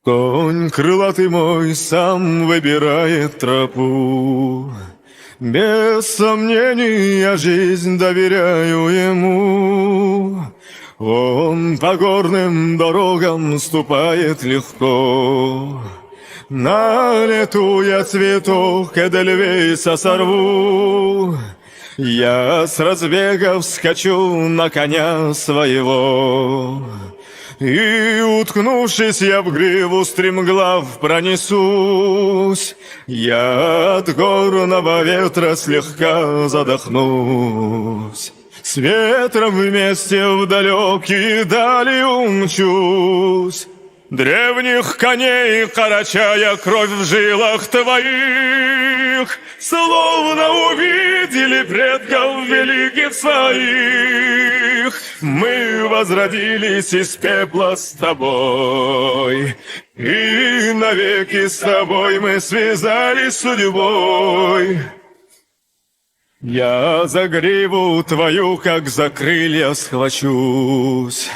Конь крылатый мой сам выбирает тропу. Без сомнений я жизнь доверяю ему. Он по горным дорогам ступает легко. На лету я цветок эдельвейса сорву. Я с разбега вскочу на коня своего. И, уткнувшись я в гриву, стремглав пронесусь. Я от горного ветра слегка задохнусь. С ветром вместе в далекие дали умчусь. Древних коней корочая кровь в жилах твоих, словно увидели предков великих своих. Мы возродились из пепла с тобой, и навеки с тобой мы связались судьбой. Я за гриву твою, как за крылья, схвачусь.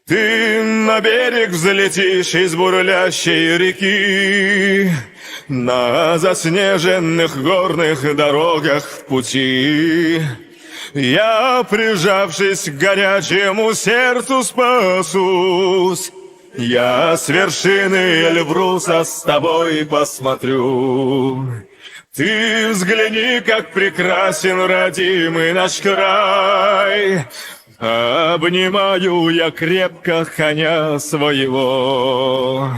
Ты на берег взлетишь из бурлящей реки, на заснеженных горных дорогах в пути. Я, прижавшись к горячему сердцу, спасусь. Я с вершины Эльбруса с тобой посмотрю. Ты взгляни, как прекрасен родимый наш край. Обнимаю я крепко коня своего.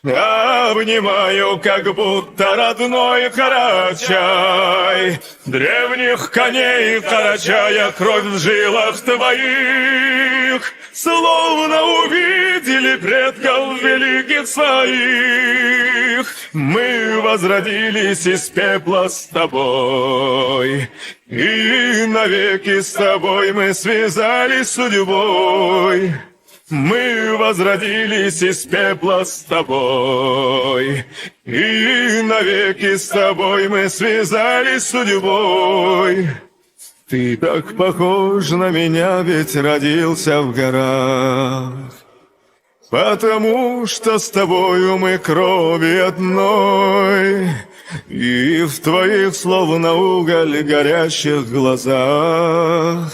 Обнимаю, как будто родной Карачай. Древних коней Карачая кровь в жилах твоих, словно увидели предков великих своих. Мы возродились из пепла с тобой, и навеки с тобой мы связались судьбой. Мы возродились из пепла с тобой, и навеки с тобой мы связались судьбой. Ты так похож на меня, ведь родился в горах, потому что с тобою мы крови одной. И в твоих, словно уголь, горящих глазах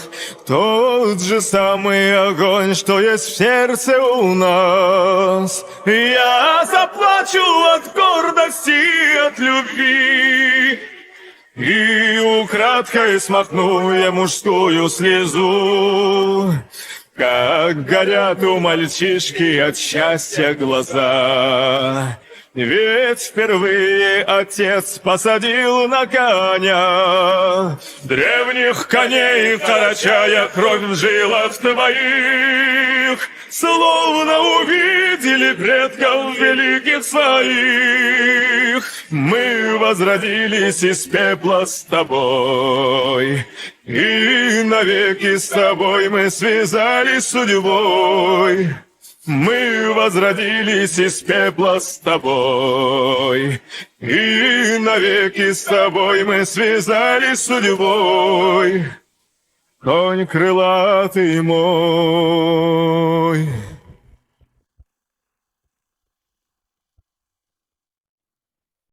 тот же самый огонь, что есть в сердце у нас. Я заплачу от гордости и от любви, и украдкой смахну я мужскую слезу. Как горят у мальчишки от счастья глаза, ведь впервые отец посадил на коня. Древних коней Карачая кровь в жилах твоих, словно увидели предков великих своих. Мы возродились из пепла с тобой, и навеки с тобой мы связались судьбой. Мы возродились из пепла с тобой, и навеки с тобой мы связались судьбой. Конь крылатый мой.